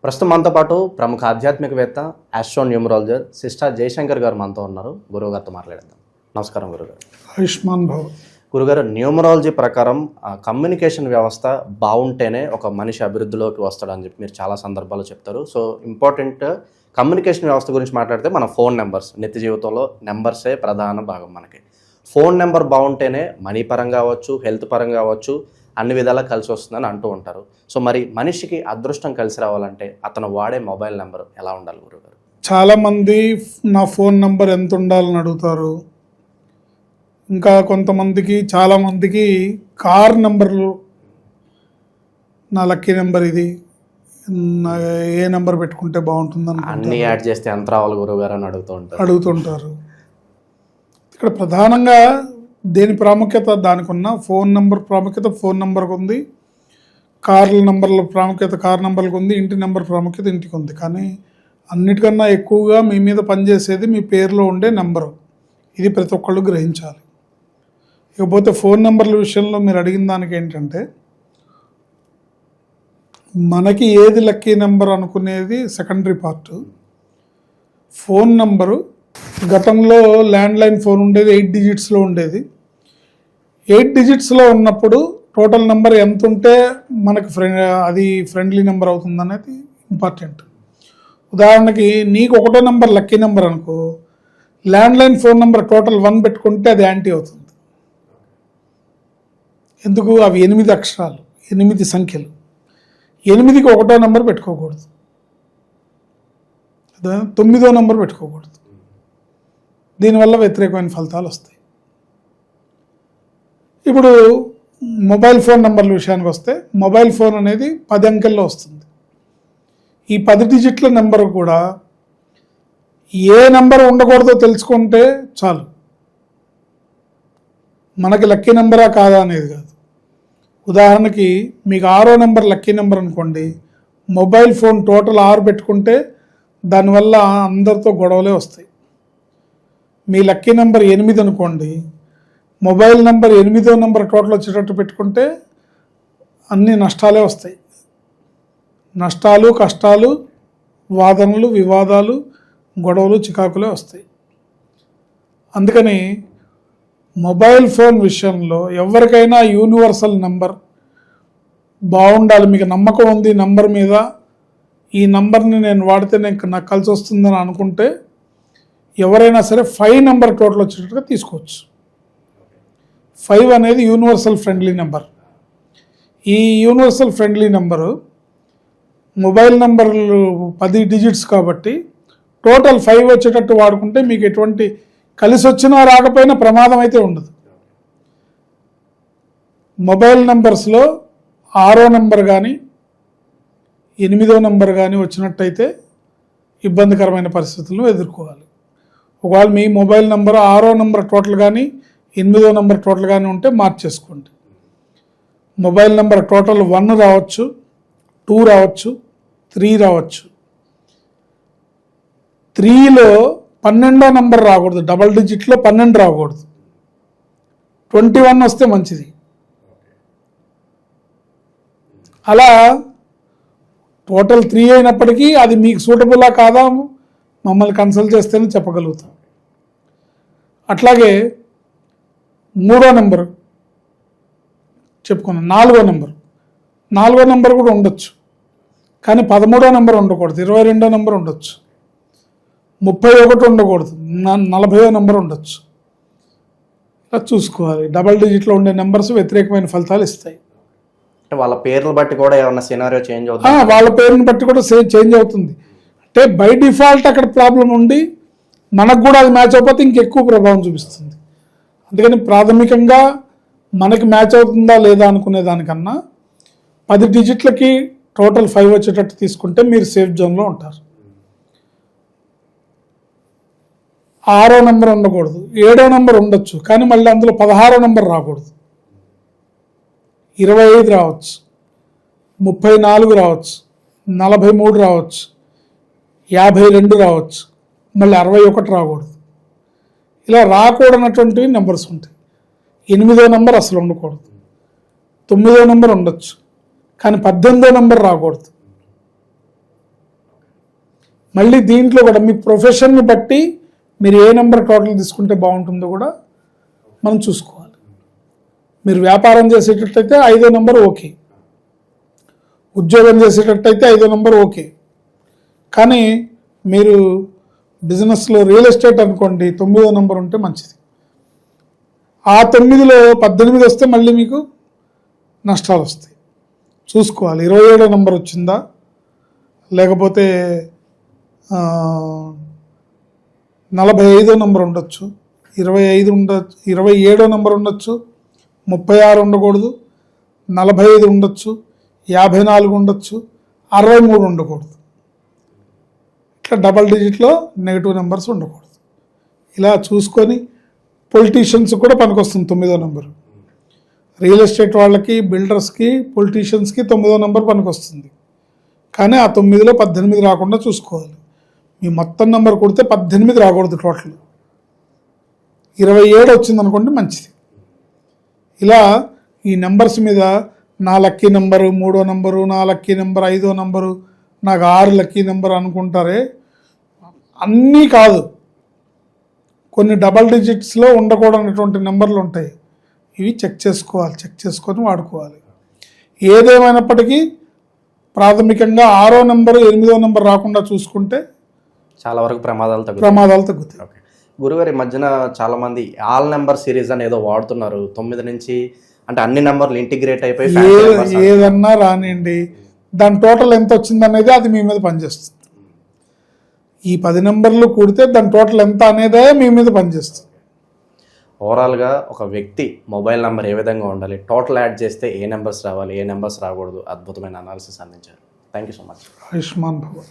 ప్రస్తుతం మనతో పాటు ప్రముఖ ఆధ్యాత్మికవేత్త ఆస్ట్రోన్యూమరాలజర్ సిస్టర్ జయశంకర్ గారు మనతో ఉన్నారు. గురువు గారితో మాట్లాడేద్దాం. నమస్కారం గురుగారు. ఆయుష్మాన్ భవ. గురుగారు, న్యూమరాలజీ ప్రకారం కమ్యూనికేషన్ వ్యవస్థ బాగుంటేనే ఒక మనిషి అభివృద్ధిలోకి వస్తాడని చెప్పి మీరు చాలా సందర్భాలు చెప్తారు. సో ఇంపార్టెంట్ కమ్యూనికేషన్ వ్యవస్థ గురించి మాట్లాడితే మన ఫోన్ నెంబర్స్, నిత్య జీవితంలో నెంబర్సే ప్రధాన భాగం. మనకి ఫోన్ నెంబర్ బాగుంటేనే మనీ పరంగా అవ్వచ్చు, హెల్త్ పరంగా అవ్వచ్చు, అన్ని విధాలా కలిసి వస్తుందని అంటూ ఉంటారు. సో మరి మనిషికి అదృష్టం కలిసి రావాలంటే అతను వాడే మొబైల్ నెంబర్ ఎలా ఉండాలి గురుగారు? చాలామంది నా ఫోన్ నెంబర్ ఎంత ఉండాలని అడుగుతారు. ఇంకా కొంతమందికి చాలామందికి కార్ నెంబర్లు, నా లక్కీ నెంబర్ ఇది, ఏ నెంబర్ పెట్టుకుంటే బాగుంటుందని అన్ని యాడ్ చేస్తే ఎంత రావాలి గురుగారు అని అడుగుతుంటారు. ఇక్కడ ప్రధానంగా దేని ప్రాముఖ్యత దానికి ఉన్న, ఫోన్ నెంబర్ ప్రాముఖ్యత ఫోన్ నెంబర్కి ఉంది, కార్ల నెంబర్ల ప్రాముఖ్యత కార్ నెంబర్కి ఉంది, ఇంటి నెంబర్ ప్రాముఖ్యత ఇంటికి ఉంది. కానీ అన్నిటికన్నా ఎక్కువగా మీ మీద పనిచేసేది మీ పేరులో ఉండే నెంబరు. ఇది ప్రతి ఒక్కళ్ళు గ్రహించాలి. ఇకపోతే ఫోన్ నెంబర్ల విషయంలో మీరు అడిగిన దానికి ఏంటంటే, మనకి ఏది లక్కీ నెంబర్ అనుకునేది సెకండరీ పార్ట్. ఫోన్ నెంబరు గతంలో ల్యాండ్లైన్ ఫోన్ ఉండేది 8 డిజిట్స్లో ఉండేది. 8 డిజిట్స్లో ఉన్నప్పుడు టోటల్ నెంబర్ ఎంత ఉంటే మనకి అది ఫ్రెండ్లీ నెంబర్ అవుతుంది అనేది ఇంపార్టెంట్. ఉదాహరణకి నీకు ఒకటో నెంబర్ లక్కీ నెంబర్ అనుకో, ల్యాండ్లైన్ ఫోన్ నెంబర్ టోటల్ 1 పెట్టుకుంటే అది యాంటీ అవుతుంది. ఎందుకు? అవి 8 అక్షరాలు, 8 సంఖ్యలు. 8కి ఒకటో నెంబర్ పెట్టుకోకూడదు, 9వ నెంబర్ పెట్టుకోకూడదు. దీనివల్ల వ్యతిరేకమైన ఫలితాలు వస్తాయి. ఇప్పుడు మొబైల్ ఫోన్ నెంబర్ల విషయానికి వస్తే, మొబైల్ ఫోన్ అనేది 10 అంకెల్లో వస్తుంది. ఈ 10 డిజిట్ల నెంబర్ కూడా ఏ నెంబర్ ఉండకూడదో తెలుసుకుంటే చాలు. మనకి లక్కీ నెంబరా కాదా అనేది కాదు. ఉదాహరణకి మీకు 6వ నెంబర్ లక్కీ నెంబర్ అనుకోండి, మొబైల్ ఫోన్ టోటల్ 6 పెట్టుకుంటే దానివల్ల అందరితో గొడవలే వస్తాయి. మీ లక్కీ నెంబర్ 8 అనుకోండి, మొబైల్ నెంబర్ 8వ నెంబర్ టోటల్ వచ్చేటట్టు పెట్టుకుంటే అన్ని నష్టాలే వస్తాయి. నష్టాలు, కష్టాలు, వాదనలు, వివాదాలు, గొడవలు, చికాకులే వస్తాయి. అందుకని మొబైల్ ఫోన్ విషయంలో ఎవరికైనా యూనివర్సల్ నెంబర్ బాగుండాలి. మీకు నమ్మకం ఉంది నెంబర్ మీద, ఈ నెంబర్ని నేను వాడితే నాకు కలిసి వస్తుందని అనుకుంటే ఎవరైనా సరే 5 నెంబర్ టోటల్ వచ్చేటట్టుగా తీసుకోవచ్చు. 5 అనేది యూనివర్సల్ ఫ్రెండ్లీ నెంబర్. ఈ యూనివర్సల్ ఫ్రెండ్లీ నెంబరు మొబైల్ నెంబర్లు 10 డిజిట్స్ కాబట్టి టోటల్ 5 వచ్చేటట్టు వాడుకుంటే మీకు ఎటువంటి కలిసి వచ్చినా రాకపోయినా ప్రమాదం అయితే ఉండదు. మొబైల్ నెంబర్స్లో 6వ నెంబర్ కానీ 8వ నెంబర్ కానీ వచ్చినట్టయితే ఇబ్బందికరమైన పరిస్థితులను ఎదుర్కోవాలి. ఒకవేళ మీ మొబైల్ నెంబర్ 6వ నెంబర్ టోటల్ కానీ 8వ నెంబర్ టోటల్ కానీ ఉంటే మార్చేసుకోండి. మొబైల్ నెంబర్ టోటల్ 1 రావచ్చు, 2 రావచ్చు, 3 రావచ్చు. 3లో 12వ నెంబర్ రాకూడదు, డబల్ డిజిట్లో 12 రాకూడదు. 21 వస్తే మంచిది. అలా టోటల్ 3 అయినప్పటికీ అది మీకు సూటబుల్లా కాదా మమ్మల్ని కన్సల్ట్ చేస్తేనే చెప్పగలుగుతాం. అట్లాగే 3వ నెంబర్ చెప్పుకున్నాం, 4వ నెంబర్ కూడా ఉండొచ్చు. కానీ 13వ నెంబర్ ఉండకూడదు, 22వ నెంబర్ ఉండొచ్చు, 31 ఉండకూడదు, 40వ నెంబర్ ఉండొచ్చు. ఇలా చూసుకోవాలి. డబల్ డిజిట్లో ఉండే నెంబర్స్ వ్యతిరేకమైన ఫలితాలు ఇస్తాయి. వాళ్ళ పేర్లు బట్టి కూడా ఏమన్నా సినారియో చేంజ్ అవుతుంది? వాళ్ళ పేరుని బట్టి కూడా చేంజ్ అవుతుంది. అంటే బై డిఫాల్ట్ అక్కడ ప్రాబ్లం ఉండి మనకు కూడా అది మ్యాచ్ అయిపోతే ఇంకెక్కువ ప్రభావం చూపిస్తుంది. అందుకని ప్రాథమికంగా మనకి మ్యాచ్ అవుతుందా లేదా అనుకునే దానికన్నా 10 డిజిట్లకి టోటల్ 5 వచ్చేటట్టు తీసుకుంటే మీరు సేఫ్ జోన్లో ఉంటారు. 6వ నెంబర్ ఉండకూడదు, 7వ నెంబర్ ఉండొచ్చు, కానీ మళ్ళీ అందులో 16వ నెంబర్ రాకూడదు. 25 రావచ్చు, 34 రావచ్చు, 43 రావచ్చు, 52 రావచ్చు, మళ్ళీ 61 రాకూడదు. ఇలా రాకూడనటువంటివి నెంబర్స్ ఉంటాయి. 8వ నెంబర్ అసలు ఉండకూడదు, 9వ నెంబర్ ఉండొచ్చు, కానీ 18వ నెంబర్ రాకూడదు. మళ్ళీ దీంట్లో కూడా మీ ప్రొఫెషన్ని బట్టి మీరు ఏ నెంబర్ టోటల్ తీసుకుంటే బాగుంటుందో కూడా మనం చూసుకోవాలి. మీరు వ్యాపారం చేసేటట్టయితే 5వ నెంబర్ ఓకే, ఉద్యోగం చేసేటట్టయితే 5వ నెంబర్ ఓకే. కానీ మీరు బిజినెస్లో రియల్ ఎస్టేట్ అనుకోండి 9వ నెంబర్ ఉంటే మంచిది. ఆ 9లో 18 వస్తే మళ్ళీ మీకు నష్టాలు వస్తాయి. చూసుకోవాలి 27వ నెంబర్ వచ్చిందా, లేకపోతే 45వ నెంబర్ ఉండొచ్చు, 25 ఉండొచ్చు, 27వ నెంబర్ ఉండొచ్చు, 36 ఉండకూడదు, 45 ఉండొచ్చు, 54 ఉండొచ్చు, 63 ఉండకూడదు. ఇట్లా డబల్ డిజిట్లో నెగిటివ్ నెంబర్స్ ఉండకూడదు. ఇలా చూసుకొని పొలిటీషియన్స్ కూడా పనికొస్తుంది 9వ నెంబరు. రియల్ ఎస్టేట్ వాళ్ళకి, బిల్డర్స్కి, పొలిటీషియన్స్కి 9వ నెంబర్ పనికొస్తుంది. కానీ ఆ 9లో 18 రాకుండా చూసుకోవాలి. మీ మొత్తం నెంబర్ కొడితే 18 రాకూడదు, టోటల్ 27 వచ్చిందనుకోండి మంచిది. ఇలా ఈ నెంబర్స్ మీద నా లక్కీ నెంబరు 3వ నెంబరు, నా లక్కీ నెంబర్ 5వ నెంబరు, నాకు 6 లక్కీ నెంబర్ అనుకుంటారే, అన్నీ కాదు. కొన్ని డబల్ డిజిట్స్లో ఉండకూడనటువంటి నెంబర్లు ఉంటాయి. ఇవి చెక్ చేసుకోవాలి, చెక్ చేసుకొని వాడుకోవాలి. ఏదేమైనప్పటికీ ప్రాథమికంగా 6వ నెంబరు 8వ నెంబర్ రాకుండా చూసుకుంటే చాలా వరకు ప్రమాదాలు తగ్గుతాయి. ఓకే గురుగారు, ఈ మధ్యన చాలా మంది ఆల్ నెంబర్ సిరీస్ అని ఏదో వాడుతున్నారు. 9 నుంచి అంటే అన్ని నెంబర్లు ఇంటిగ్రేట్ అయిపోయి ఏదన్నా రానివ్వండి, దాని టోటల్ ఎంత వచ్చింది అనేది అది మీ మీద పనిచేస్తుంది. ఈ 10 నెంబర్లు కూడితే దాని టోటల్ ఎంత అనేదే మీ మీద పనిచేస్తుంది. ఓవరాల్గా ఒక వ్యక్తి మొబైల్ నెంబర్ ఏ విధంగా ఉండాలి, టోటల్ యాడ్ చేస్తే ఏ నెంబర్స్ రావాలి, ఏ నెంబర్స్ రాకూడదు, అద్భుతమైన అనాలిసిస్ అందించారు. Thank you so much. Ayushman భవ.